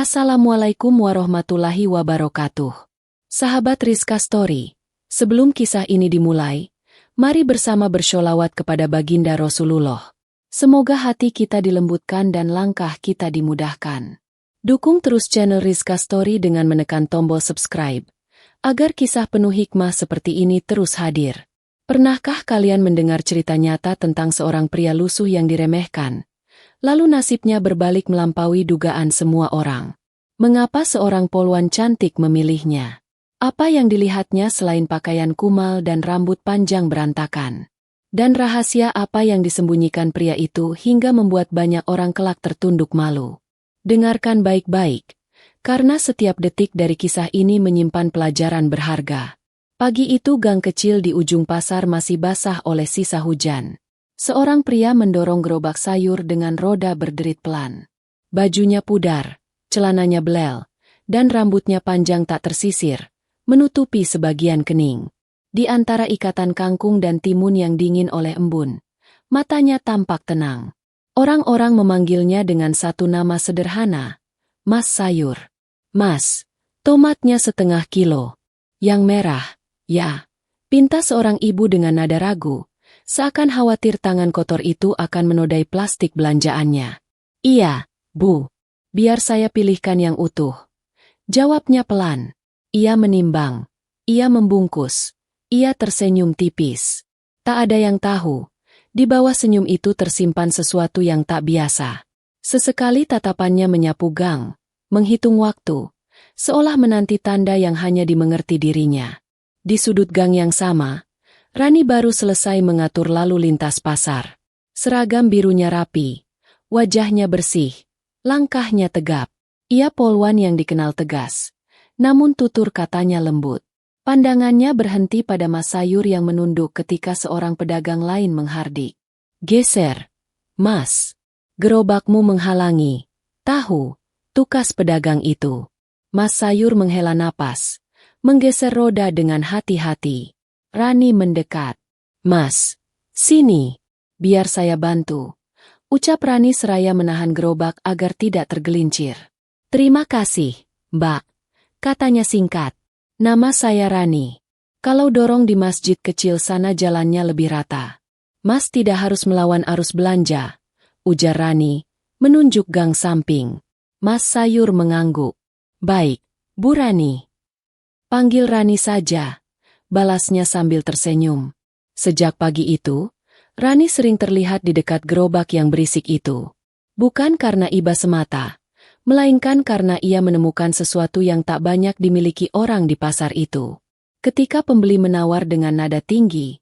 Assalamualaikum warahmatullahi wabarakatuh. Sahabat Rizka Story, sebelum kisah ini dimulai, mari bersama bersholawat kepada baginda Rasulullah. Semoga hati kita dilembutkan dan langkah kita dimudahkan. Dukung terus channel Rizka Story dengan menekan tombol subscribe, agar kisah penuh hikmah seperti ini terus hadir. Pernahkah kalian mendengar cerita nyata tentang seorang pria lusuh yang diremehkan? Lalu nasibnya berbalik melampaui dugaan semua orang. Mengapa seorang polwan cantik memilihnya? Apa yang dilihatnya selain pakaian kumal dan rambut panjang berantakan? Dan rahasia apa yang disembunyikan pria itu hingga membuat banyak orang kelak tertunduk malu? Dengarkan baik-baik, karena setiap detik dari kisah ini menyimpan pelajaran berharga. Pagi itu gang kecil di ujung pasar masih basah oleh sisa hujan. Seorang pria mendorong gerobak sayur dengan roda berderit pelan. Bajunya pudar, celananya belel, dan rambutnya panjang tak tersisir, menutupi sebagian kening. Di antara ikatan kangkung dan timun yang dingin oleh embun, matanya tampak tenang. Orang-orang memanggilnya dengan satu nama sederhana, Mas Sayur. Mas, tomatnya setengah kilo. Yang merah, ya, pinta seorang ibu dengan nada ragu. Seakan khawatir tangan kotor itu akan menodai plastik belanjaannya. Iya, Bu. Biar saya pilihkan yang utuh. Jawabnya pelan. Ia menimbang. Ia membungkus. Ia tersenyum tipis. Tak ada yang tahu. Di bawah senyum itu tersimpan sesuatu yang tak biasa. Sesekali tatapannya menyapu gang, menghitung waktu, seolah menanti tanda yang hanya dimengerti dirinya. Di sudut gang yang sama, Rani baru selesai mengatur lalu lintas pasar. Seragam birunya rapi, wajahnya bersih, langkahnya tegap. Ia polwan yang dikenal tegas, namun tutur katanya lembut. Pandangannya berhenti pada Mas Sayur yang menunduk ketika seorang pedagang lain menghardik. Geser, Mas. Gerobakmu menghalangi. Tahu, tukas pedagang itu. Mas Sayur menghela napas, menggeser roda dengan hati-hati. Rani mendekat. Mas, sini. Biar saya bantu. Ucap Rani seraya menahan gerobak agar tidak tergelincir. Terima kasih, Mbak. Katanya singkat. Nama saya Rani. Kalau dorong di masjid kecil sana jalannya lebih rata. Mas tidak harus melawan arus belanja. Ujar Rani, menunjuk gang samping. Mas Sayur mengangguk. Baik, Bu Rani. Panggil Rani saja. Balasnya sambil tersenyum. Sejak pagi itu, Rani sering terlihat di dekat gerobak yang berisik itu. Bukan karena iba semata, melainkan karena ia menemukan sesuatu yang tak banyak dimiliki orang di pasar itu. Ketika pembeli menawar dengan nada tinggi,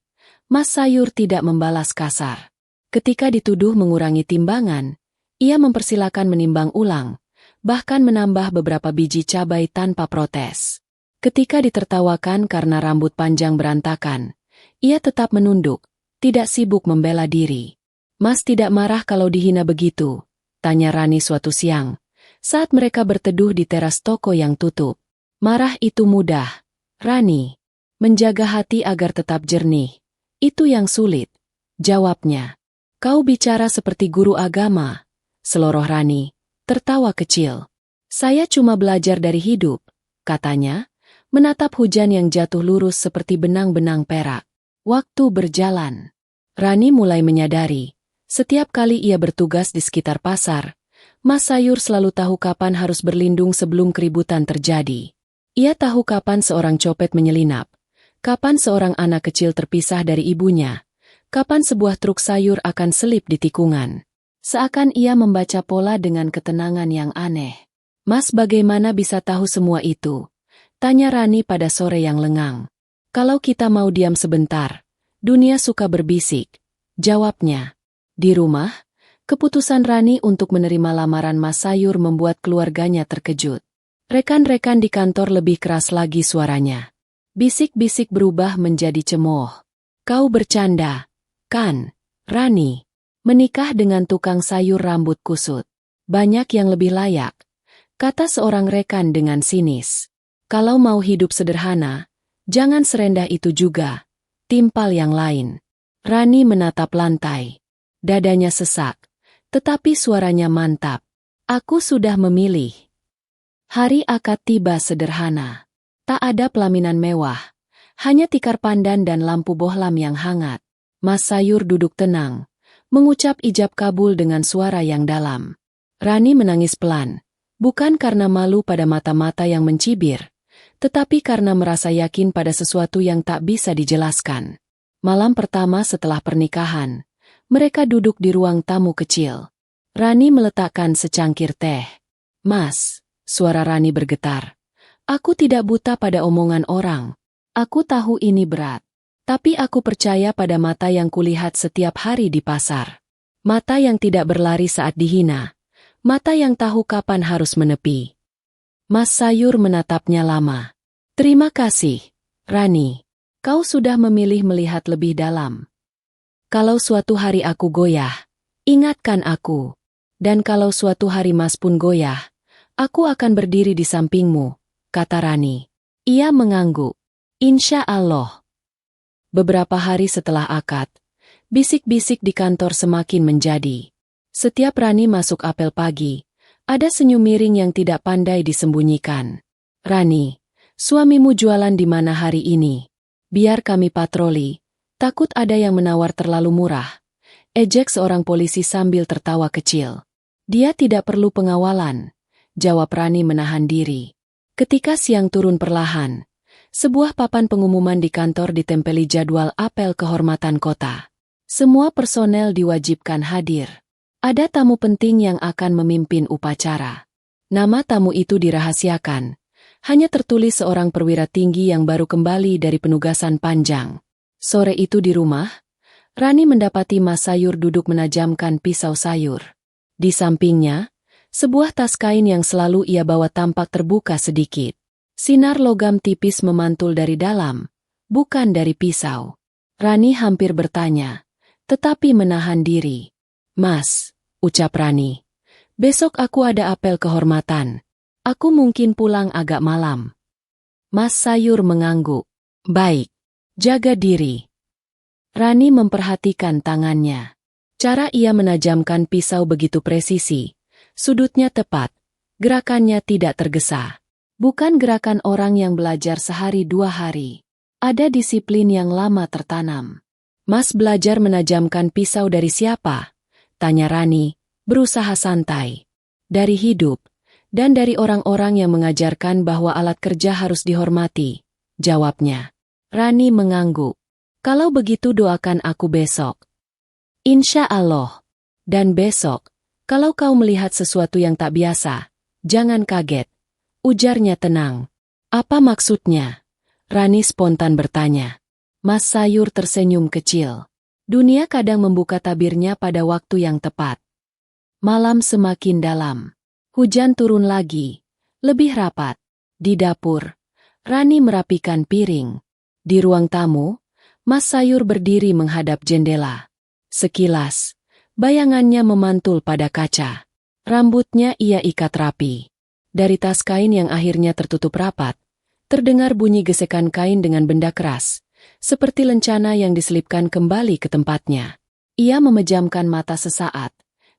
Mas Sayur tidak membalas kasar. Ketika dituduh mengurangi timbangan, ia mempersilakan menimbang ulang, bahkan menambah beberapa biji cabai tanpa protes. Ketika ditertawakan karena rambut panjang berantakan, ia tetap menunduk, tidak sibuk membela diri. Mas tidak marah kalau dihina begitu, tanya Rani suatu siang, saat mereka berteduh di teras toko yang tutup. Marah itu mudah, Rani. Menjaga hati agar tetap jernih, itu yang sulit, jawabnya. Kau bicara seperti guru agama, seloroh Rani, tertawa kecil. Saya cuma belajar dari hidup, katanya, menatap hujan yang jatuh lurus seperti benang-benang perak. Waktu berjalan. Rani mulai menyadari, setiap kali ia bertugas di sekitar pasar, Mas Sayur selalu tahu kapan harus berlindung sebelum keributan terjadi. Ia tahu kapan seorang copet menyelinap, kapan seorang anak kecil terpisah dari ibunya, kapan sebuah truk sayur akan selip di tikungan. Seakan ia membaca pola dengan ketenangan yang aneh. Mas bagaimana bisa tahu semua itu? Tanya Rani pada sore yang lengang. Kalau kita mau diam sebentar, dunia suka berbisik. Jawabnya. Di rumah, keputusan Rani untuk menerima lamaran Mas Sayur membuat keluarganya terkejut. Rekan-rekan di kantor lebih keras lagi suaranya. Bisik-bisik berubah menjadi cemooh. Kau bercanda, kan, Rani? Menikah dengan tukang sayur rambut kusut. Banyak yang lebih layak, kata seorang rekan dengan sinis. Kalau mau hidup sederhana, jangan serendah itu juga. Timpal yang lain. Rani menatap lantai. Dadanya sesak, tetapi suaranya mantap. Aku sudah memilih. Hari akad tiba sederhana. Tak ada pelaminan mewah, hanya tikar pandan dan lampu bohlam yang hangat. Mas Sayur duduk tenang, mengucap ijab kabul dengan suara yang dalam. Rani menangis pelan, bukan karena malu pada mata-mata yang mencibir, tetapi karena merasa yakin pada sesuatu yang tak bisa dijelaskan. Malam pertama setelah pernikahan, mereka duduk di ruang tamu kecil. Rani meletakkan secangkir teh. "Mas," suara Rani bergetar. "Aku tidak buta pada omongan orang. Aku tahu ini berat. Tapi aku percaya pada mata yang kulihat setiap hari di pasar. Mata yang tidak berlari saat dihina. Mata yang tahu kapan harus menepi." Mas Sayur menatapnya lama. "Terima kasih, Rani. Kau sudah memilih melihat lebih dalam. Kalau suatu hari aku goyah, ingatkan aku. Dan kalau suatu hari Mas pun goyah, aku akan berdiri di sampingmu," kata Rani. Ia mengangguk. "Insya Allah." Beberapa hari setelah akad, bisik-bisik di kantor semakin menjadi. Setiap Rani masuk apel pagi, ada senyum miring yang tidak pandai disembunyikan. "Rani, suamimu jualan di mana hari ini? Biar kami patroli, takut ada yang menawar terlalu murah," ejek seorang polisi sambil tertawa kecil. "Dia tidak perlu pengawalan," jawab Rani menahan diri. Ketika siang turun perlahan, sebuah papan pengumuman di kantor ditempeli jadwal apel kehormatan kota. Semua personel diwajibkan hadir. Ada tamu penting yang akan memimpin upacara. Nama tamu itu dirahasiakan. Hanya tertulis seorang perwira tinggi yang baru kembali dari penugasan panjang. Sore itu di rumah, Rani mendapati Mas Sayur duduk menajamkan pisau sayur. Di sampingnya, sebuah tas kain yang selalu ia bawa tampak terbuka sedikit. Sinar logam tipis memantul dari dalam, bukan dari pisau. Rani hampir bertanya, tetapi menahan diri. "Mas," ucap Rani, "besok aku ada apel kehormatan. Aku mungkin pulang agak malam." Mas Sayur mengangguk. "Baik, jaga diri." Rani memperhatikan tangannya. Cara ia menajamkan pisau begitu presisi, sudutnya tepat, gerakannya tidak tergesa. Bukan gerakan orang yang belajar sehari dua hari. Ada disiplin yang lama tertanam. "Mas belajar menajamkan pisau dari siapa?" tanya Rani, berusaha santai. "Dari hidup, dan dari orang-orang yang mengajarkan bahwa alat kerja harus dihormati," jawabnya. Rani mengangguk. "Kalau begitu doakan aku besok." "Insya Allah. Dan besok, kalau kau melihat sesuatu yang tak biasa, jangan kaget," ujarnya tenang. "Apa maksudnya?" Rani spontan bertanya. Mas Sayur tersenyum kecil. Dunia kadang membuka tabirnya pada waktu yang tepat. Malam semakin dalam. Hujan turun lagi, lebih rapat. Di dapur, Rani merapikan piring. Di ruang tamu, Mas Sayur berdiri menghadap jendela. Sekilas, bayangannya memantul pada kaca. Rambutnya ia ikat rapi. Dari tas kain yang akhirnya tertutup rapat, terdengar bunyi gesekan kain dengan benda keras, seperti lencana yang diselipkan kembali ke tempatnya. Ia memejamkan mata sesaat,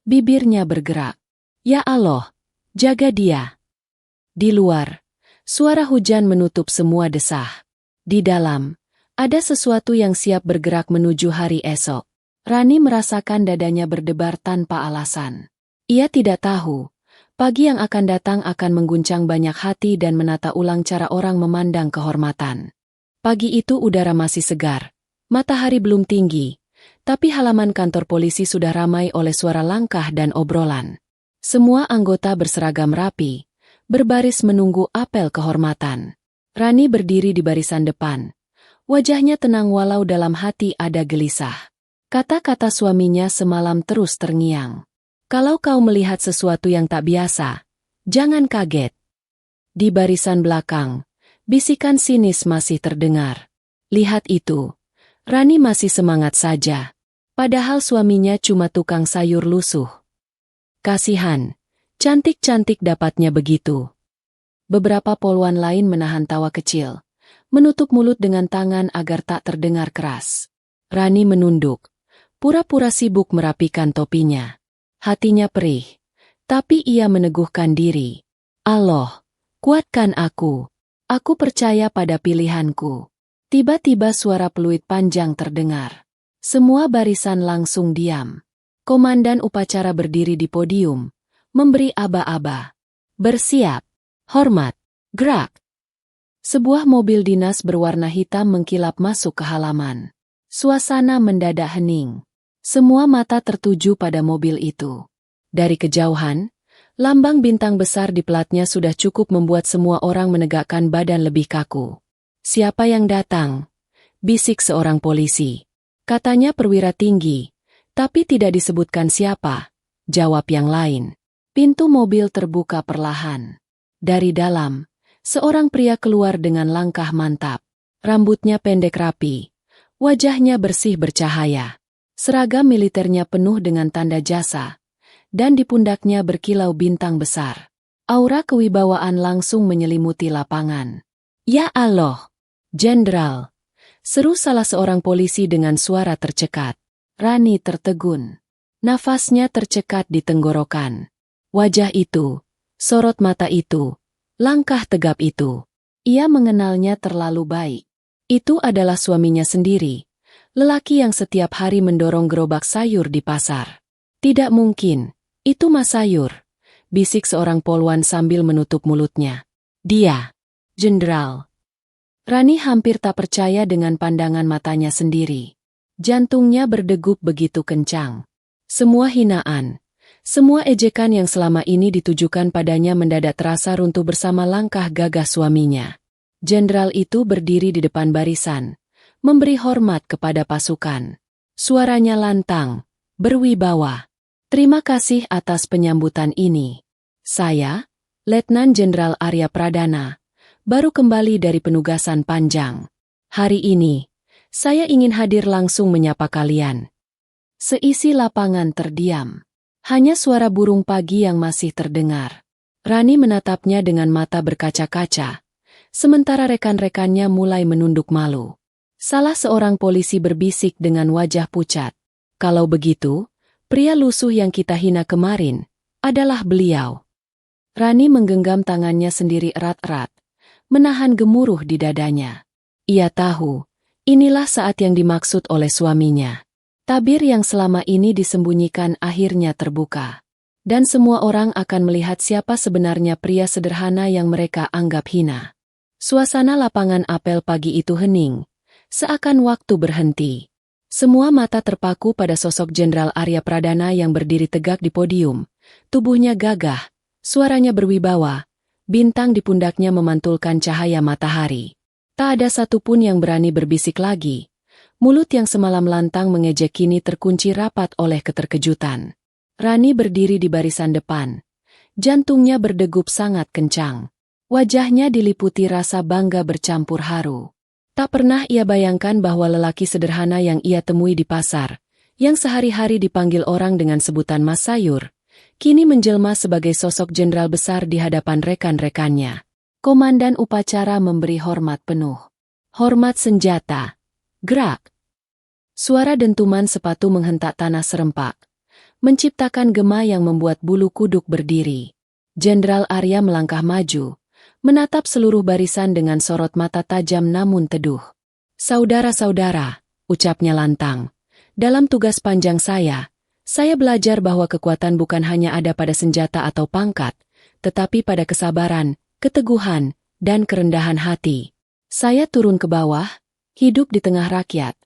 bibirnya bergerak. "Ya Allah, jaga dia." Di luar, suara hujan menutup semua desah. Di dalam, ada sesuatu yang siap bergerak menuju hari esok. Rani merasakan dadanya berdebar tanpa alasan. Ia tidak tahu, pagi yang akan datang akan mengguncang banyak hati dan menata ulang cara orang memandang kehormatan. Pagi itu udara masih segar, matahari belum tinggi, tapi halaman kantor polisi sudah ramai oleh suara langkah dan obrolan. Semua anggota berseragam rapi, berbaris menunggu apel kehormatan. Rani berdiri di barisan depan. Wajahnya tenang walau dalam hati ada gelisah. Kata-kata suaminya semalam terus terngiang. "Kalau kau melihat sesuatu yang tak biasa, jangan kaget." Di barisan belakang, bisikan sinis masih terdengar. "Lihat itu." Rani masih semangat saja. Padahal suaminya cuma tukang sayur lusuh. Kasihan, cantik-cantik dapatnya begitu. Beberapa poluan lain menahan tawa kecil, menutup mulut dengan tangan agar tak terdengar keras. Rani menunduk, pura-pura sibuk merapikan topinya. Hatinya perih, tapi ia meneguhkan diri. Allah, Kuatkan aku. Aku percaya pada pilihanku. Tiba-tiba suara peluit panjang terdengar. Semua barisan langsung diam. Komandan upacara berdiri di podium, memberi aba-aba. Bersiap. Hormat. Gerak. Sebuah mobil dinas berwarna hitam mengkilap masuk ke halaman. Suasana mendadak hening. Semua mata tertuju pada mobil itu. Dari kejauhan, lambang bintang besar di platnya sudah cukup membuat semua orang menegakkan badan lebih kaku. Siapa yang datang? Bisik seorang polisi. Katanya perwira tinggi, tapi tidak disebutkan siapa. Jawab yang lain. Pintu mobil terbuka perlahan. Dari dalam, seorang pria keluar dengan langkah mantap. Rambutnya pendek rapi. Wajahnya bersih bercahaya. Seragam militernya penuh dengan tanda jasa. Dan di pundaknya berkilau bintang besar. Aura kewibawaan langsung menyelimuti lapangan. Ya Allah! Jenderal! Seru salah seorang polisi dengan suara tercekat. Rani tertegun. Nafasnya tercekat di tenggorokan. Wajah itu, sorot mata itu, langkah tegap itu. Ia mengenalnya terlalu baik. Itu adalah suaminya sendiri, lelaki yang setiap hari mendorong gerobak sayur di pasar. Tidak mungkin, itu Mas Sayur, bisik seorang polwan sambil menutup mulutnya. Dia, Jenderal. Rani hampir tak percaya dengan pandangan matanya sendiri. Jantungnya berdegup begitu kencang. Semua hinaan, semua ejekan yang selama ini ditujukan padanya mendadak terasa runtuh bersama langkah gagah suaminya. Jenderal itu berdiri di depan barisan, memberi hormat kepada pasukan. Suaranya lantang, berwibawa. Terima kasih atas penyambutan ini. Saya, Letnan Jenderal Arya Pradana, baru kembali dari penugasan panjang. Hari ini, saya ingin hadir langsung menyapa kalian. Seisi lapangan terdiam. Hanya suara burung pagi yang masih terdengar. Rani menatapnya dengan mata berkaca-kaca. Sementara rekan-rekannya mulai menunduk malu. Salah seorang polisi berbisik dengan wajah pucat. Kalau begitu, pria lusuh yang kita hina kemarin adalah beliau. Rani menggenggam tangannya sendiri erat-erat, menahan gemuruh di dadanya. Ia tahu, inilah saat yang dimaksud oleh suaminya. Tabir yang selama ini disembunyikan akhirnya terbuka. Dan semua orang akan melihat siapa sebenarnya pria sederhana yang mereka anggap hina. Suasana lapangan apel pagi itu hening, seakan waktu berhenti. Semua mata terpaku pada sosok Jenderal Arya Pradana yang berdiri tegak di podium. Tubuhnya gagah, suaranya berwibawa, bintang di pundaknya memantulkan cahaya matahari. Tak ada satupun yang berani berbisik lagi. Mulut yang semalam lantang mengejek kini terkunci rapat oleh keterkejutan. Rani berdiri di barisan depan. Jantungnya berdegup sangat kencang. Wajahnya diliputi rasa bangga bercampur haru. Tak pernah ia bayangkan bahwa lelaki sederhana yang ia temui di pasar, yang sehari-hari dipanggil orang dengan sebutan Mas Sayur, kini menjelma sebagai sosok jenderal besar di hadapan rekan-rekannya. Komandan upacara memberi hormat penuh. Hormat senjata. Gerak. Suara dentuman sepatu menghentak tanah serempak, menciptakan gema yang membuat bulu kuduk berdiri. Jenderal Arya melangkah maju, menatap seluruh barisan dengan sorot mata tajam namun teduh. Saudara-saudara, ucapnya lantang, dalam tugas panjang saya belajar bahwa kekuatan bukan hanya ada pada senjata atau pangkat, tetapi pada kesabaran, keteguhan, dan kerendahan hati. Saya turun ke bawah, hidup di tengah rakyat,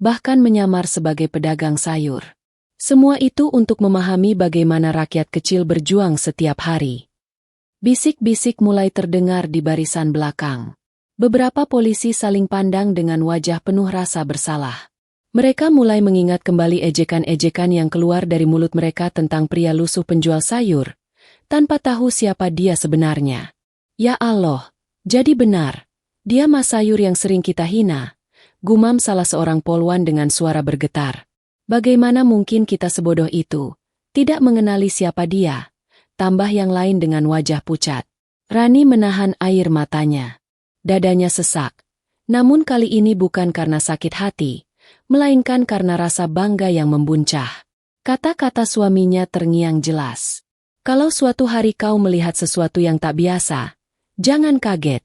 bahkan menyamar sebagai pedagang sayur. Semua itu untuk memahami bagaimana rakyat kecil berjuang setiap hari. Bisik-bisik mulai terdengar di barisan belakang. Beberapa polisi saling pandang dengan wajah penuh rasa bersalah. Mereka mulai mengingat kembali ejekan-ejekan yang keluar dari mulut mereka tentang pria lusuh penjual sayur, tanpa tahu siapa dia sebenarnya. Ya Allah, jadi benar, dia Mas Sayur yang sering kita hina, gumam salah seorang polwan dengan suara bergetar. Bagaimana mungkin kita sebodoh itu, tidak mengenali siapa dia? Tambah yang lain dengan wajah pucat. Rani menahan air matanya. Dadanya sesak. Namun kali ini bukan karena sakit hati, melainkan karena rasa bangga yang membuncah. Kata-kata suaminya terngiang jelas. Kalau suatu hari kau melihat sesuatu yang tak biasa, Jangan kaget.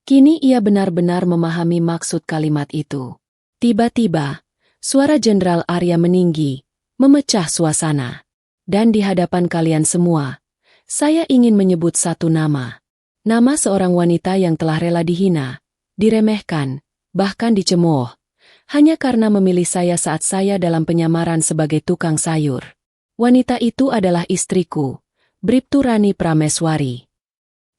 Kini ia benar-benar memahami maksud kalimat itu. Tiba-tiba, suara Jenderal Arya meninggi, memecah suasana. Dan di hadapan kalian semua, saya ingin menyebut satu nama. Nama seorang wanita yang telah rela dihina, diremehkan, bahkan dicemooh, hanya karena memilih saya saat saya dalam penyamaran sebagai tukang sayur. Wanita itu adalah istriku, Bribtu Rani Prameswari.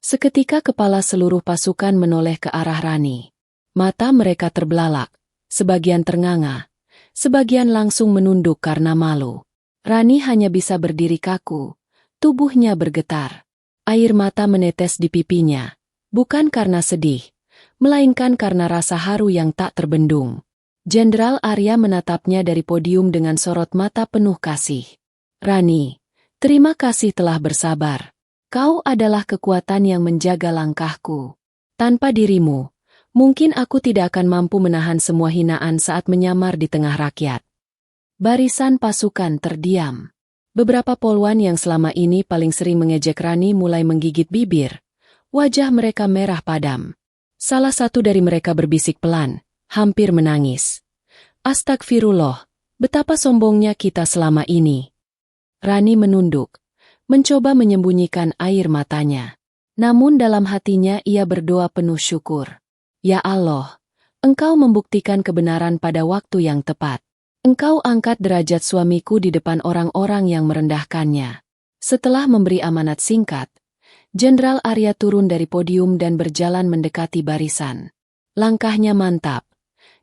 Seketika kepala seluruh pasukan menoleh ke arah Rani. Mata mereka terbelalak, sebagian ternganga, sebagian langsung menunduk karena malu. Rani hanya bisa berdiri kaku, tubuhnya bergetar. Air mata menetes di pipinya, bukan karena sedih, melainkan karena rasa haru yang tak terbendung. Jenderal Arya menatapnya dari podium dengan sorot mata penuh kasih. Rani, terima kasih telah bersabar. Kau adalah kekuatan yang menjaga langkahku. Tanpa dirimu, mungkin aku tidak akan mampu menahan semua hinaan saat menyamar di tengah rakyat. Barisan pasukan terdiam. Beberapa polwan yang selama ini paling sering mengejek Rani mulai menggigit bibir. Wajah mereka merah padam. Salah satu dari mereka berbisik pelan, hampir menangis. Astagfirullah, betapa sombongnya kita selama ini. Rani menunduk, mencoba menyembunyikan air matanya. Namun dalam hatinya ia berdoa penuh syukur. Ya Allah, Engkau membuktikan kebenaran pada waktu yang tepat. Engkau angkat derajat suamiku di depan orang-orang yang merendahkannya. Setelah memberi amanat singkat, Jenderal Arya turun dari podium dan berjalan mendekati barisan. Langkahnya mantap,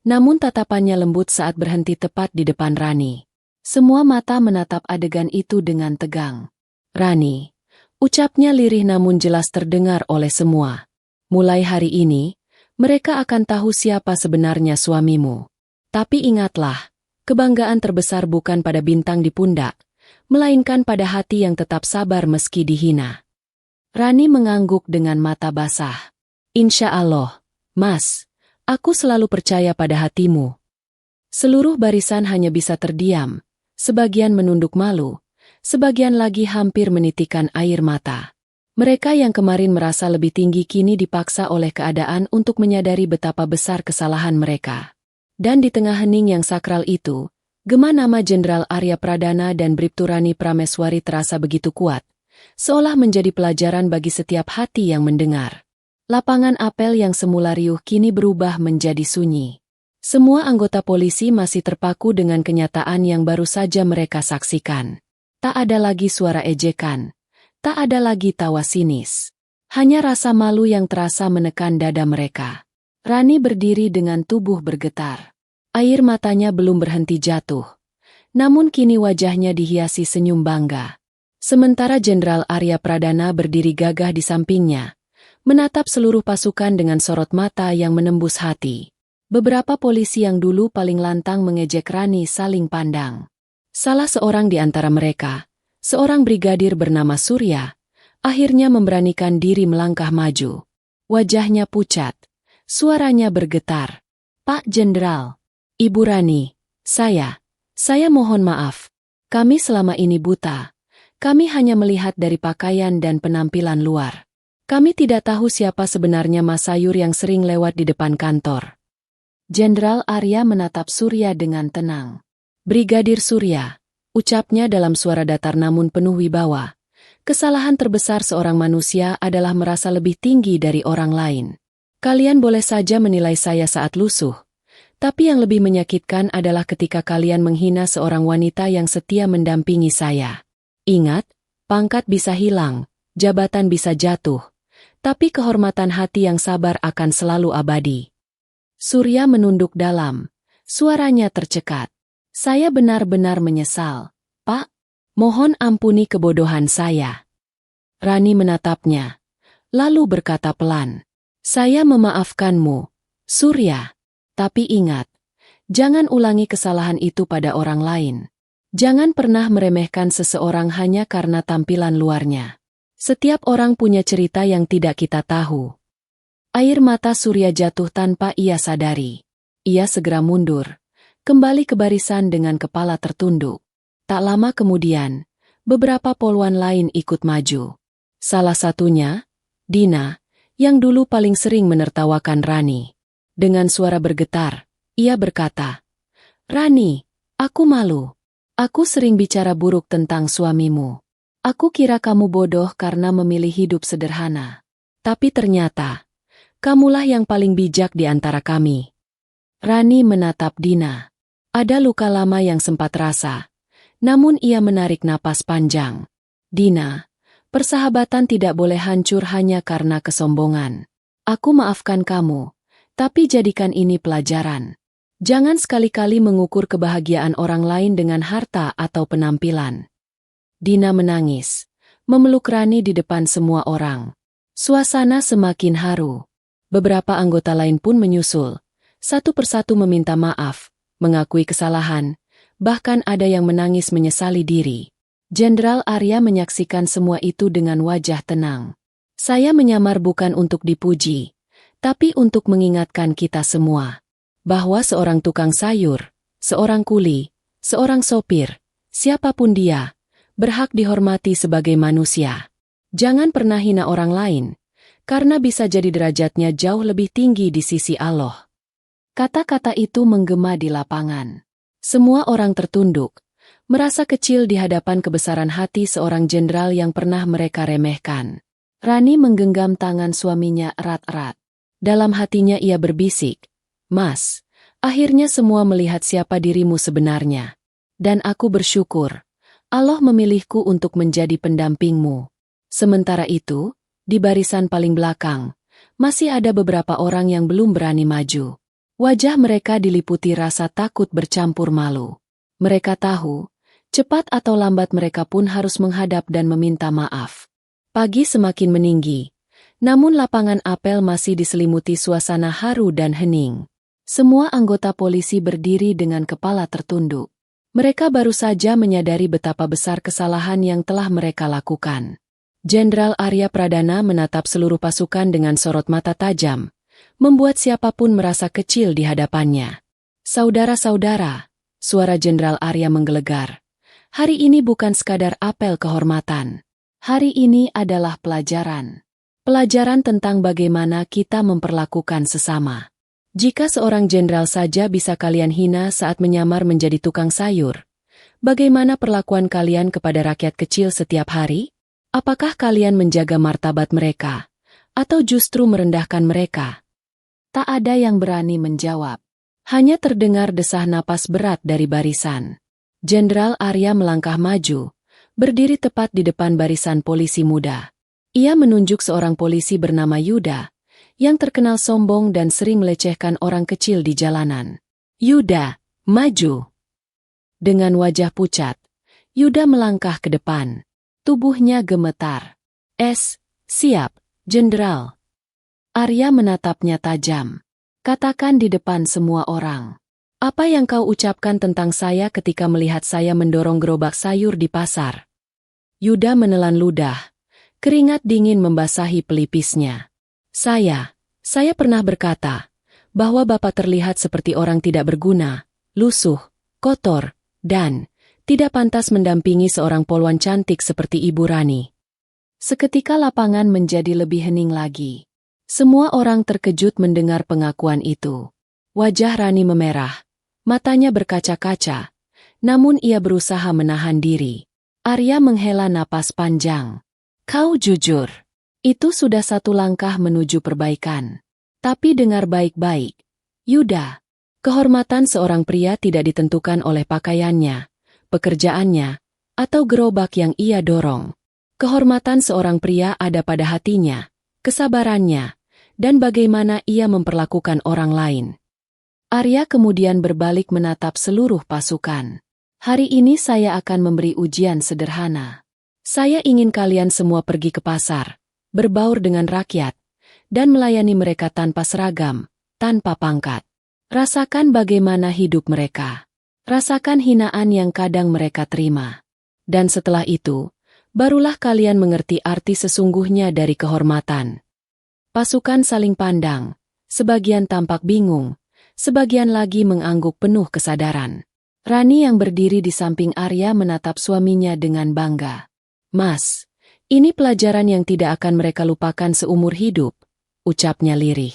namun tatapannya lembut saat berhenti tepat di depan Rani. Semua mata menatap adegan itu dengan tegang. Rani, ucapnya lirih namun jelas terdengar oleh semua. Mulai hari ini, mereka akan tahu siapa sebenarnya suamimu. Tapi ingatlah, kebanggaan terbesar bukan pada bintang di pundak, melainkan pada hati yang tetap sabar meski dihina. Rani mengangguk dengan mata basah. Insya Allah, Mas, aku selalu percaya pada hatimu. Seluruh barisan hanya bisa terdiam, sebagian menunduk malu, sebagian lagi hampir menitikkan air mata. Mereka yang kemarin merasa lebih tinggi kini dipaksa oleh keadaan untuk menyadari betapa besar kesalahan mereka. Dan di tengah hening yang sakral itu, gema nama Jenderal Arya Pradana dan Bribtu Rani Prameswari terasa begitu kuat, seolah menjadi pelajaran bagi setiap hati yang mendengar. Lapangan apel yang semula riuh kini berubah menjadi sunyi. Semua anggota polisi masih terpaku dengan kenyataan yang baru saja mereka saksikan. Tak ada lagi suara ejekan, tak ada lagi tawa sinis. Hanya rasa malu yang terasa menekan dada mereka. Rani berdiri dengan tubuh bergetar. Air matanya belum berhenti jatuh. Namun kini wajahnya dihiasi senyum bangga. Sementara Jenderal Arya Pradana berdiri gagah di sampingnya, menatap seluruh pasukan dengan sorot mata yang menembus hati. Beberapa polisi yang dulu paling lantang mengejek Rani saling pandang. Salah seorang di antara mereka, seorang brigadir bernama Surya, akhirnya memberanikan diri melangkah maju. Wajahnya pucat, suaranya bergetar. Pak Jenderal, Ibu Rani, saya mohon maaf. Kami selama ini buta. Kami hanya melihat dari pakaian dan penampilan luar. Kami tidak tahu siapa sebenarnya Mas Sayur yang sering lewat di depan kantor. Jenderal Arya menatap Surya dengan tenang. Brigadir Surya, ucapnya dalam suara datar namun penuh wibawa. Kesalahan terbesar seorang manusia adalah merasa lebih tinggi dari orang lain. Kalian boleh saja menilai saya saat lusuh, tapi yang lebih menyakitkan adalah ketika kalian menghina seorang wanita yang setia mendampingi saya. Ingat, pangkat bisa hilang, jabatan bisa jatuh, tapi kehormatan hati yang sabar akan selalu abadi. Surya menunduk dalam, suaranya tercekat. Saya benar-benar menyesal, Pak. Mohon ampuni kebodohan saya. Rani menatapnya, lalu berkata pelan, saya memaafkanmu, Surya. Tapi ingat, jangan ulangi kesalahan itu pada orang lain. Jangan pernah meremehkan seseorang hanya karena tampilan luarnya. Setiap orang punya cerita yang tidak kita tahu. Air mata Surya jatuh tanpa ia sadari. Ia segera mundur, kembali ke barisan dengan kepala tertunduk. Tak lama kemudian, beberapa polwan lain ikut maju. Salah satunya, Dina, yang dulu paling sering menertawakan Rani. Dengan suara bergetar, ia berkata, "Rani, aku malu. Aku sering bicara buruk tentang suamimu. Aku kira kamu bodoh karena memilih hidup sederhana. Tapi ternyata, kamulah yang paling bijak di antara kami." Rani menatap Dina. Ada luka lama yang sempat rasa, namun ia menarik napas panjang. "Dina, persahabatan tidak boleh hancur hanya karena kesombongan. Aku maafkan kamu, tapi jadikan ini pelajaran. Jangan sekali-kali mengukur kebahagiaan orang lain dengan harta atau penampilan." Dina menangis, memeluk Rani di depan semua orang. Suasana semakin haru. Beberapa anggota lain pun menyusul, satu persatu meminta maaf, mengakui kesalahan, bahkan ada yang menangis menyesali diri. Jenderal Arya menyaksikan semua itu dengan wajah tenang. "Saya menyamar bukan untuk dipuji, tapi untuk mengingatkan kita semua, bahwa seorang tukang sayur, seorang kuli, seorang sopir, siapapun dia, berhak dihormati sebagai manusia. Jangan pernah hina orang lain, karena bisa jadi derajatnya jauh lebih tinggi di sisi Allah." Kata-kata itu menggema di lapangan. Semua orang tertunduk, merasa kecil di hadapan kebesaran hati seorang jenderal yang pernah mereka remehkan. Rani menggenggam tangan suaminya erat-erat. Dalam hatinya ia berbisik, "Mas, akhirnya semua melihat siapa dirimu sebenarnya. Dan aku bersyukur, Allah memilihku untuk menjadi pendampingmu." Sementara itu, di barisan paling belakang, masih ada beberapa orang yang belum berani maju. Wajah mereka diliputi rasa takut bercampur malu. Mereka tahu, cepat atau lambat mereka pun harus menghadap dan meminta maaf. Pagi semakin meninggi, namun lapangan apel masih diselimuti suasana haru dan hening. Semua anggota polisi berdiri dengan kepala tertunduk. Mereka baru saja menyadari betapa besar kesalahan yang telah mereka lakukan. Jenderal Arya Pradana menatap seluruh pasukan dengan sorot mata tajam, membuat siapapun merasa kecil di hadapannya. "Saudara-saudara," suara Jenderal Arya menggelegar, "hari ini bukan sekadar apel kehormatan. Hari ini adalah pelajaran. Pelajaran tentang bagaimana kita memperlakukan sesama. Jika seorang jenderal saja bisa kalian hina saat menyamar menjadi tukang sayur, bagaimana perlakuan kalian kepada rakyat kecil setiap hari? Apakah kalian menjaga martabat mereka, atau justru merendahkan mereka?" Tak ada yang berani menjawab. Hanya terdengar desah napas berat dari barisan. Jenderal Arya melangkah maju, berdiri tepat di depan barisan polisi muda. Ia menunjuk seorang polisi bernama Yuda, yang terkenal sombong dan sering melecehkan orang kecil di jalanan. "Yuda, maju!" Dengan wajah pucat, Yuda melangkah ke depan. Tubuhnya gemetar. Siap, Jenderal." Arya menatapnya tajam. "Katakan di depan semua orang. Apa yang kau ucapkan tentang saya ketika melihat saya mendorong gerobak sayur di pasar?" Yuda menelan ludah. Keringat dingin membasahi pelipisnya. Saya pernah berkata, bahwa Bapak terlihat seperti orang tidak berguna, lusuh, kotor, dan tidak pantas mendampingi seorang polwan cantik seperti Ibu Rani." Seketika lapangan menjadi lebih hening lagi. Semua orang terkejut mendengar pengakuan itu. Wajah Rani memerah, matanya berkaca-kaca, namun ia berusaha menahan diri. Arya menghela napas panjang. "Kau jujur. Itu sudah satu langkah menuju perbaikan. Tapi dengar baik-baik, Yuda, kehormatan seorang pria tidak ditentukan oleh pakaiannya, pekerjaannya, atau gerobak yang ia dorong. Kehormatan seorang pria ada pada hatinya, kesabarannya, dan bagaimana ia memperlakukan orang lain." Arya kemudian berbalik menatap seluruh pasukan. "Hari ini saya akan memberi ujian sederhana. Saya ingin kalian semua pergi ke pasar, berbaur dengan rakyat, dan melayani mereka tanpa seragam, tanpa pangkat. Rasakan bagaimana hidup mereka. Rasakan hinaan yang kadang mereka terima. Dan setelah itu, barulah kalian mengerti arti sesungguhnya dari kehormatan." Pasukan saling pandang, sebagian tampak bingung, sebagian lagi mengangguk penuh kesadaran. Rani yang berdiri di samping Arya menatap suaminya dengan bangga. "Mas, ini pelajaran yang tidak akan mereka lupakan seumur hidup. ucapnya lirih.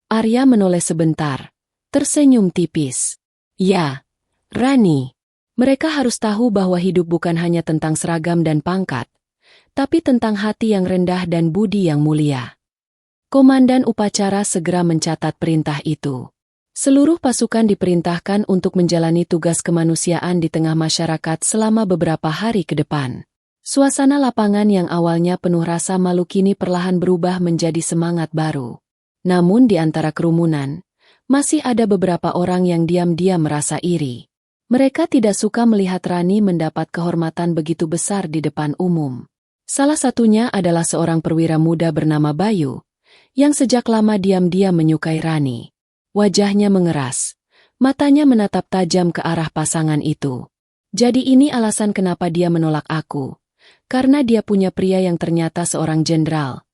Arya menoleh sebentar, tersenyum tipis. Ya, Rani. Mereka harus tahu bahwa hidup bukan hanya tentang seragam dan pangkat, tapi tentang hati yang rendah dan budi yang mulia. Komandan upacara segera mencatat perintah itu. Seluruh pasukan diperintahkan untuk menjalani tugas kemanusiaan di tengah masyarakat selama beberapa hari ke depan. Suasana lapangan yang awalnya penuh rasa malu kini perlahan berubah menjadi semangat baru. Namun di antara kerumunan, masih ada beberapa orang yang diam-diam merasa iri. Mereka tidak suka melihat Rani mendapat kehormatan begitu besar di depan umum. Salah satunya adalah seorang perwira muda bernama Bayu, yang sejak lama diam-diam menyukai Rani. Wajahnya mengeras, matanya menatap tajam ke arah pasangan itu. Jadi ini alasan kenapa dia menolak aku. Karena dia punya pria yang ternyata seorang jenderal.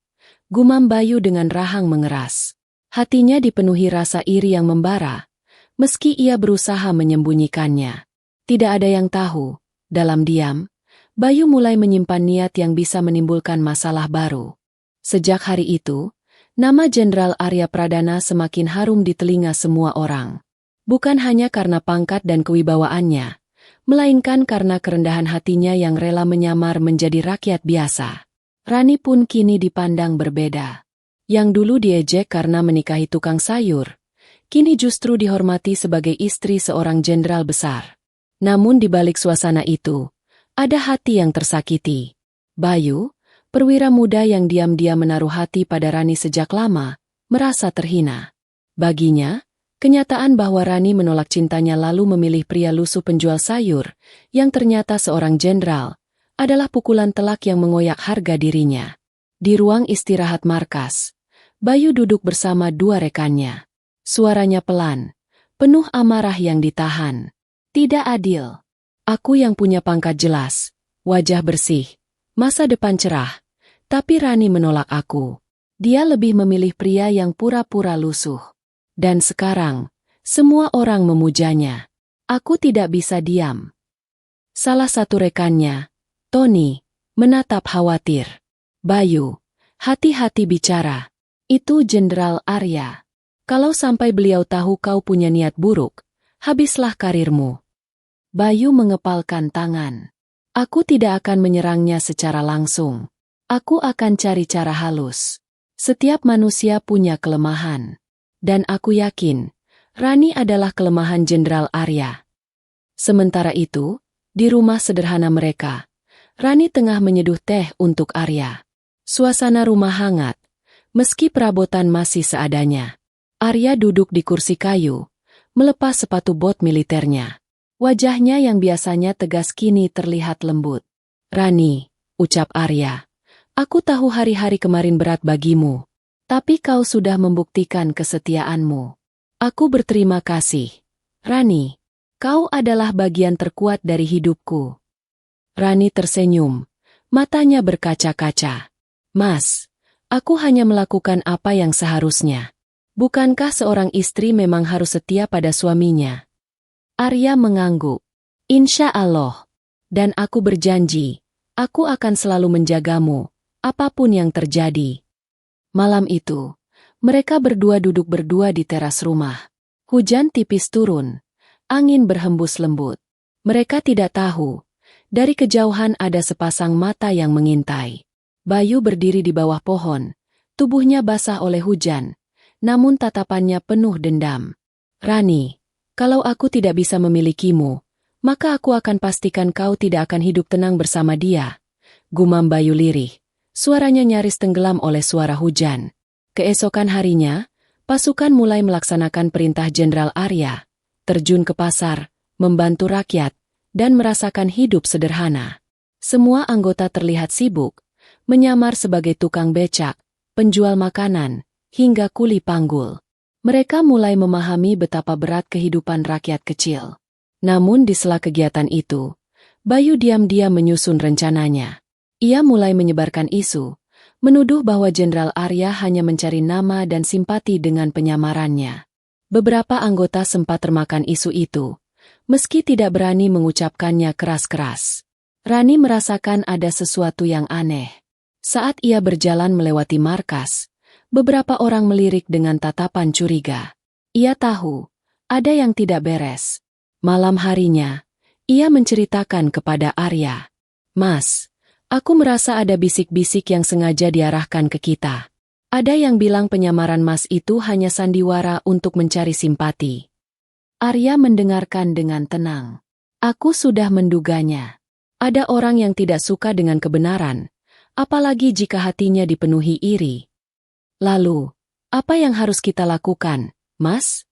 Gumam Bayu dengan rahang mengeras. Hatinya dipenuhi rasa iri yang membara. Meski ia berusaha menyembunyikannya. Tidak ada yang tahu, dalam diam, Bayu mulai menyimpan niat yang bisa menimbulkan masalah baru. Sejak hari itu, nama Jenderal Arya Pradana semakin harum di telinga semua orang. Bukan hanya karena pangkat dan kewibawaannya, melainkan karena kerendahan hatinya yang rela menyamar menjadi rakyat biasa. Rani pun kini dipandang berbeda. Yang dulu diejek karena menikahi tukang sayur, kini justru dihormati sebagai istri seorang jenderal besar. Namun di balik suasana itu, ada hati yang tersakiti. Bayu, perwira muda yang diam-diam menaruh hati pada Rani sejak lama, merasa terhina. Baginya, kenyataan bahwa Rani menolak cintanya lalu memilih pria lusuh penjual sayur, yang ternyata seorang jenderal, adalah pukulan telak yang mengoyak harga dirinya. Di ruang istirahat markas, Bayu duduk bersama dua rekannya. Suaranya pelan, penuh amarah yang ditahan. Tidak adil. Aku yang punya pangkat jelas, wajah bersih, masa depan cerah, tapi Rani menolak aku. Dia lebih memilih pria yang pura-pura lusuh. Dan sekarang, semua orang memujanya. Aku tidak bisa diam. Salah satu rekannya, Tony, menatap khawatir. Bayu, hati-hati bicara. Itu Jenderal Arya. Kalau sampai beliau tahu kau punya niat buruk, habislah karirmu. Bayu mengepalkan tangan. Aku tidak akan menyerangnya secara langsung. Aku akan cari cara halus. Setiap manusia punya kelemahan. Dan aku yakin, Rani adalah kelemahan Jenderal Arya. Sementara itu, di rumah sederhana mereka, Rani tengah menyeduh teh untuk Arya. Suasana rumah hangat, meski perabotan masih seadanya. Arya duduk di kursi kayu, melepas sepatu bot militernya. Wajahnya yang biasanya tegas kini terlihat lembut. Rani, ucap Arya, aku tahu hari-hari kemarin berat bagimu, tapi kau sudah membuktikan kesetiaanmu. Aku berterima kasih. Rani, kau adalah bagian terkuat dari hidupku. Rani tersenyum, matanya berkaca-kaca. Mas, aku hanya melakukan apa yang seharusnya. Bukankah seorang istri memang harus setia pada suaminya? Arya mengangguk. Insya Allah. Dan aku berjanji, aku akan selalu menjagamu, apapun yang terjadi. Malam itu, mereka berdua duduk berdua di teras rumah. Hujan tipis turun, angin berhembus lembut. Mereka tidak tahu, dari kejauhan ada sepasang mata yang mengintai. Bayu berdiri di bawah pohon, tubuhnya basah oleh hujan, namun tatapannya penuh dendam. Rani, kalau aku tidak bisa memilikimu, maka aku akan pastikan kau tidak akan hidup tenang bersama dia. Gumam Bayu lirih, suaranya nyaris tenggelam oleh suara hujan. Keesokan harinya, pasukan mulai melaksanakan perintah Jenderal Arya, terjun ke pasar, membantu rakyat, dan merasakan hidup sederhana. Semua anggota terlihat sibuk, menyamar sebagai tukang becak, penjual makanan, hingga kuli panggul. Mereka mulai memahami betapa berat kehidupan rakyat kecil. Namun di sela kegiatan itu, Bayu diam-diam menyusun rencananya. Ia mulai menyebarkan isu, menuduh bahwa Jenderal Arya hanya mencari nama dan simpati dengan penyamarannya. Beberapa anggota sempat termakan isu itu, meski tidak berani mengucapkannya keras-keras. Rani merasakan ada sesuatu yang aneh. Saat ia berjalan melewati markas, beberapa orang melirik dengan tatapan curiga. Ia tahu, ada yang tidak beres. Malam harinya, ia menceritakan kepada Arya. Mas, aku merasa ada bisik-bisik yang sengaja diarahkan ke kita. Ada yang bilang penyamaran Mas itu hanya sandiwara untuk mencari simpati. Arya mendengarkan dengan tenang. Aku sudah menduganya. Ada orang yang tidak suka dengan kebenaran, apalagi jika hatinya dipenuhi iri. Lalu, apa yang harus kita lakukan, Mas?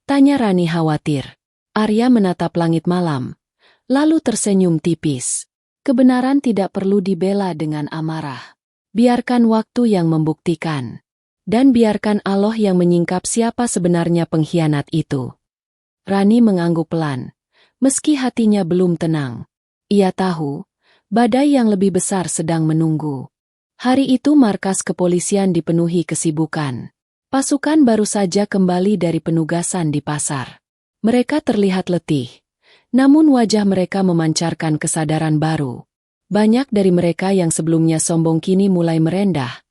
Tanya Rani khawatir. Arya menatap langit malam, lalu tersenyum tipis. Kebenaran tidak perlu dibela dengan amarah. Biarkan waktu yang membuktikan. Dan biarkan Allah yang menyingkap siapa sebenarnya pengkhianat itu. Rani mengangguk pelan, meski hatinya belum tenang. Ia tahu, badai yang lebih besar sedang menunggu. Hari itu markas kepolisian dipenuhi kesibukan. Pasukan baru saja kembali dari penugasan di pasar. Mereka terlihat letih, namun wajah mereka memancarkan kesadaran baru. Banyak dari mereka yang sebelumnya sombong kini mulai merendah,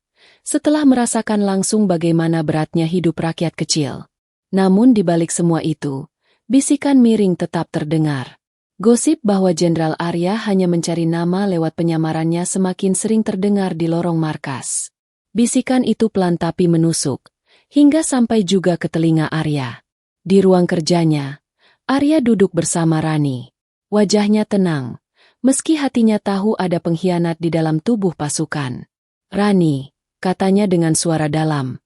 setelah merasakan langsung bagaimana beratnya hidup rakyat kecil. Namun di balik semua itu, bisikan miring tetap terdengar. Gosip bahwa Jenderal Arya hanya mencari nama lewat penyamarannya semakin sering terdengar di lorong markas. Bisikan itu pelan tapi menusuk, hingga sampai juga ke telinga Arya. Di ruang kerjanya, Arya duduk bersama Rani. Wajahnya tenang, meski hatinya tahu ada pengkhianat di dalam tubuh pasukan. Rani, katanya dengan suara dalam,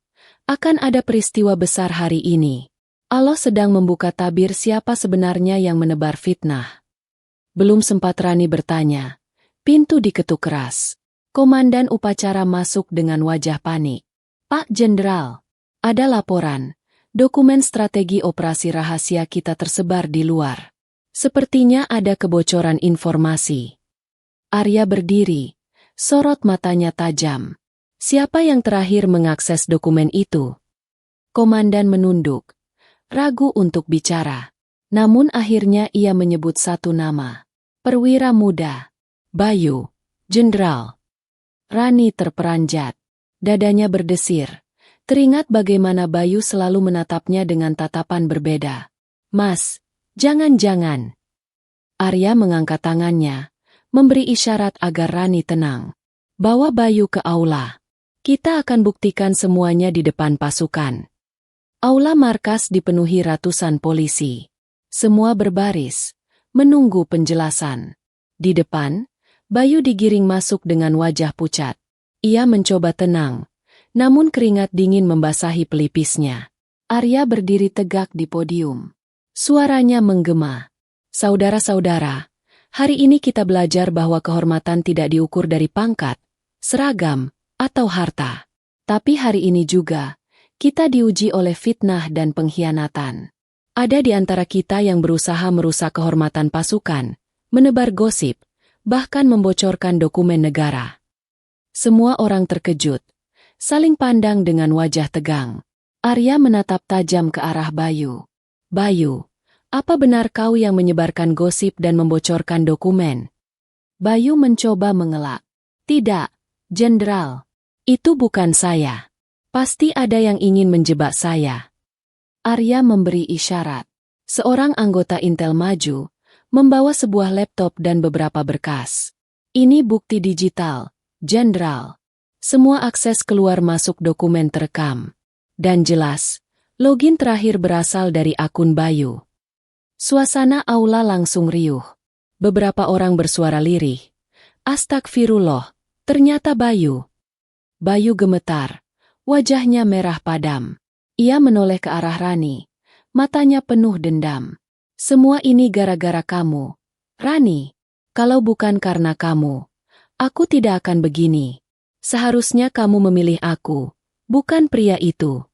akan ada peristiwa besar hari ini. Allah sedang membuka tabir siapa sebenarnya yang menebar fitnah. Belum sempat Rani bertanya, pintu diketuk keras. Komandan upacara masuk dengan wajah panik. Pak Jenderal, ada laporan. Dokumen strategi operasi rahasia kita tersebar di luar. Sepertinya ada kebocoran informasi. Arya berdiri, sorot matanya tajam. Siapa yang terakhir mengakses dokumen itu? Komandan menunduk, ragu untuk bicara. Namun akhirnya ia menyebut satu nama. Perwira muda. Bayu. Jenderal. Rani terperanjat. Dadanya berdesir. Teringat bagaimana Bayu selalu menatapnya dengan tatapan berbeda. Mas, jangan-jangan. Arya mengangkat tangannya, memberi isyarat agar Rani tenang. Bawa Bayu ke aula. Kita akan buktikan semuanya di depan pasukan. Aula markas dipenuhi ratusan polisi. Semua berbaris, menunggu penjelasan. Di depan, Bayu digiring masuk dengan wajah pucat. Ia mencoba tenang. Namun keringat dingin membasahi pelipisnya. Arya berdiri tegak di podium. Suaranya menggema. Saudara-saudara, hari ini kita belajar bahwa kehormatan tidak diukur dari pangkat, seragam, atau harta. Tapi hari ini juga, kita diuji oleh fitnah dan pengkhianatan. Ada di antara kita yang berusaha merusak kehormatan pasukan, menebar gosip, bahkan membocorkan dokumen negara. Semua orang terkejut. Saling pandang dengan wajah tegang. Arya menatap tajam ke arah Bayu. Bayu, apa benar kau yang menyebarkan gosip dan membocorkan dokumen? Bayu mencoba mengelak. Tidak, Jenderal. Itu bukan saya. Pasti ada yang ingin menjebak saya. Arya memberi isyarat. Seorang anggota Intel maju, membawa sebuah laptop dan beberapa berkas. Ini bukti digital, Jenderal. Semua akses keluar masuk dokumen terekam. Dan jelas, login terakhir berasal dari akun Bayu. Suasana aula langsung riuh. Beberapa orang bersuara lirih. Astagfirullah, ternyata Bayu. Bayu gemetar. Wajahnya merah padam. Ia menoleh ke arah Rani. Matanya penuh dendam. Semua ini gara-gara kamu. Rani, kalau bukan karena kamu, aku tidak akan begini. Seharusnya kamu memilih aku, bukan pria itu.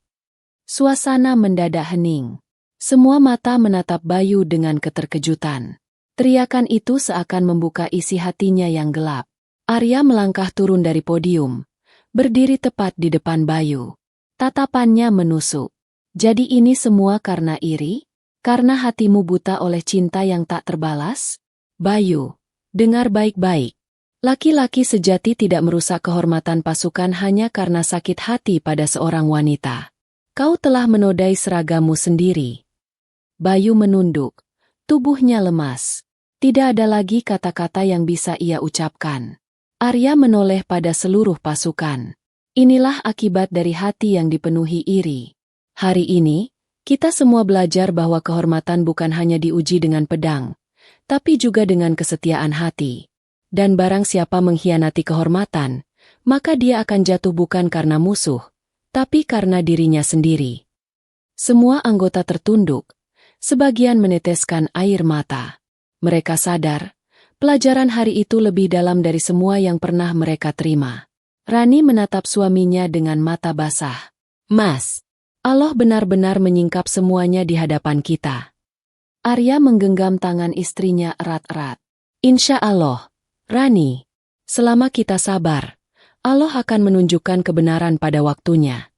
Suasana mendadak hening. Semua mata menatap Bayu dengan keterkejutan. Teriakan itu seakan membuka isi hatinya yang gelap. Arya melangkah turun dari podium, berdiri tepat di depan Bayu. Tatapannya menusuk. Jadi ini semua karena iri? Karena hatimu buta oleh cinta yang tak terbalas? Bayu, dengar baik-baik. Laki-laki sejati tidak merusak kehormatan pasukan hanya karena sakit hati pada seorang wanita. Kau telah menodai seragamu sendiri. Bayu menunduk. Tubuhnya lemas. Tidak ada lagi kata-kata yang bisa ia ucapkan. Arya menoleh pada seluruh pasukan. Inilah akibat dari hati yang dipenuhi iri. Hari ini, kita semua belajar bahwa kehormatan bukan hanya diuji dengan pedang, tapi juga dengan kesetiaan hati. Dan barang siapa mengkhianati kehormatan, maka dia akan jatuh bukan karena musuh, tapi karena dirinya sendiri. Semua anggota tertunduk, sebagian meneteskan air mata. Mereka sadar, pelajaran hari itu lebih dalam dari semua yang pernah mereka terima. Rani menatap suaminya dengan mata basah. Mas, Allah benar-benar menyingkap semuanya di hadapan kita. Arya menggenggam tangan istrinya erat-erat. Insya Allah, Rani, selama kita sabar, Allah akan menunjukkan kebenaran pada waktunya.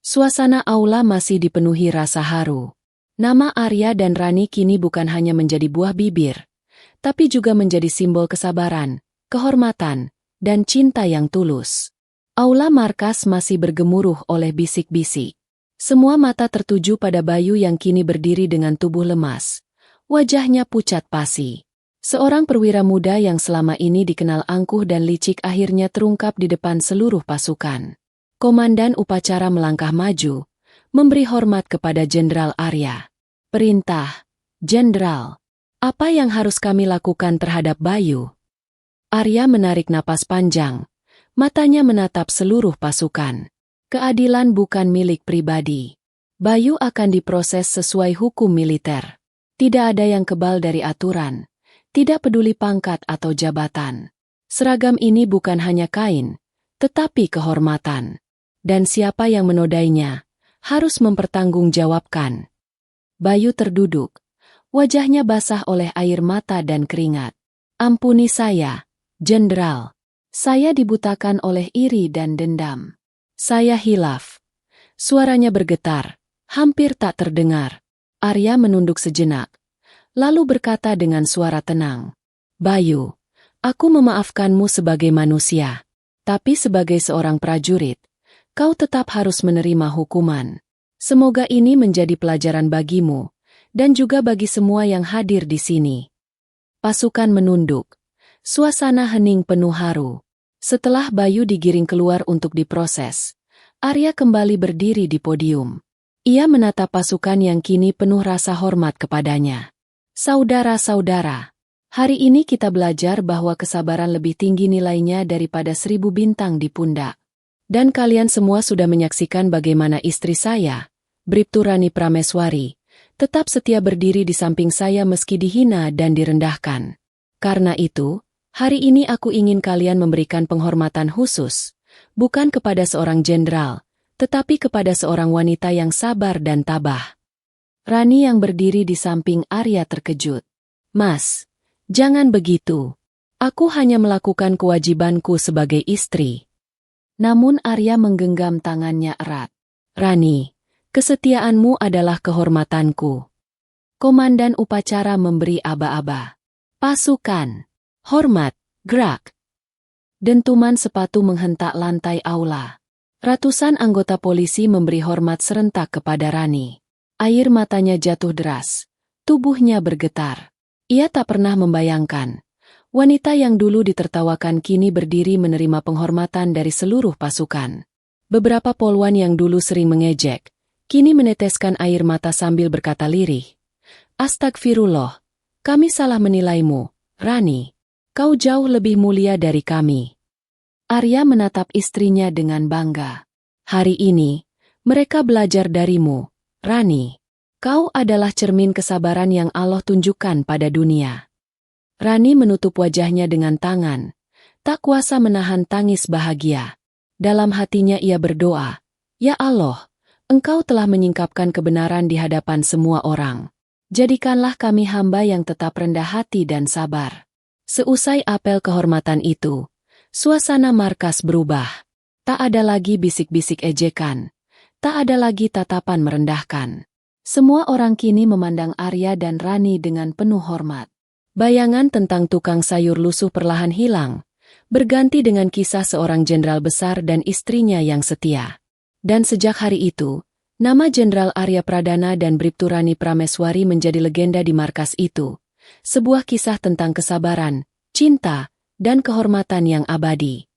Suasana aula masih dipenuhi rasa haru. Nama Arya dan Rani kini bukan hanya menjadi buah bibir, tapi juga menjadi simbol kesabaran, kehormatan, dan cinta yang tulus. Aula markas masih bergemuruh oleh bisik-bisik. Semua mata tertuju pada Bayu yang kini berdiri dengan tubuh lemas. Wajahnya pucat pasi. Seorang perwira muda yang selama ini dikenal angkuh dan licik akhirnya terungkap di depan seluruh pasukan. Komandan upacara melangkah maju, memberi hormat kepada Jenderal Arya. Perintah, Jenderal, apa yang harus kami lakukan terhadap Bayu? Arya menarik napas panjang, matanya menatap seluruh pasukan. Keadilan bukan milik pribadi. Bayu akan diproses sesuai hukum militer. Tidak ada yang kebal dari aturan. Tidak peduli pangkat atau jabatan. Seragam ini bukan hanya kain, tetapi kehormatan. Dan siapa yang menodainya, harus mempertanggungjawabkan. Bayu terduduk. Wajahnya basah oleh air mata dan keringat. Ampuni saya, Jenderal. Saya dibutakan oleh iri dan dendam. Saya hilaf. Suaranya bergetar, hampir tak terdengar. Arya menunduk sejenak. Lalu berkata dengan suara tenang, Bayu, aku memaafkanmu sebagai manusia, tapi sebagai seorang prajurit, kau tetap harus menerima hukuman. Semoga ini menjadi pelajaran bagimu, dan juga bagi semua yang hadir di sini. Pasukan menunduk. Suasana hening penuh haru. Setelah Bayu digiring keluar untuk diproses, Arya kembali berdiri di podium. Ia menatap pasukan yang kini penuh rasa hormat kepadanya. Saudara-saudara, hari ini kita belajar bahwa kesabaran lebih tinggi nilainya daripada 1000 bintang di pundak. Dan kalian semua sudah menyaksikan bagaimana istri saya, Bribtu Rani Prameswari, tetap setia berdiri di samping saya meski dihina dan direndahkan. Karena itu, hari ini aku ingin kalian memberikan penghormatan khusus, bukan kepada seorang jenderal, tetapi kepada seorang wanita yang sabar dan tabah. Rani yang berdiri di samping Arya terkejut. Mas, jangan begitu. Aku hanya melakukan kewajibanku sebagai istri. Namun Arya menggenggam tangannya erat. Rani, kesetiaanmu adalah kehormatanku. Komandan upacara memberi aba-aba. Pasukan, hormat, gerak. Dentuman sepatu menghentak lantai aula. Ratusan anggota polisi memberi hormat serentak kepada Rani. Air matanya jatuh deras. Tubuhnya bergetar. Ia tak pernah membayangkan. Wanita yang dulu ditertawakan kini berdiri menerima penghormatan dari seluruh pasukan. Beberapa polwan yang dulu sering mengejek, kini meneteskan air mata sambil berkata lirih. Astagfirullah, kami salah menilaimu, Rani. Kau jauh lebih mulia dari kami. Arya menatap istrinya dengan bangga. Hari ini, mereka belajar darimu, Rani. Kau adalah cermin kesabaran yang Allah tunjukkan pada dunia. Rani menutup wajahnya dengan tangan, tak kuasa menahan tangis bahagia. Dalam hatinya ia berdoa, Ya Allah, Engkau telah menyingkapkan kebenaran di hadapan semua orang. Jadikanlah kami hamba yang tetap rendah hati dan sabar. Seusai apel kehormatan itu, suasana markas berubah. Tak ada lagi bisik-bisik ejekan. Tak ada lagi tatapan merendahkan. Semua orang kini memandang Arya dan Rani dengan penuh hormat. Bayangan tentang tukang sayur lusuh perlahan hilang, berganti dengan kisah seorang jenderal besar dan istrinya yang setia. Dan sejak hari itu, nama Jenderal Arya Pradana dan Bribtu Rani Prameswari menjadi legenda di markas itu. Sebuah kisah tentang kesabaran, cinta, dan kehormatan yang abadi.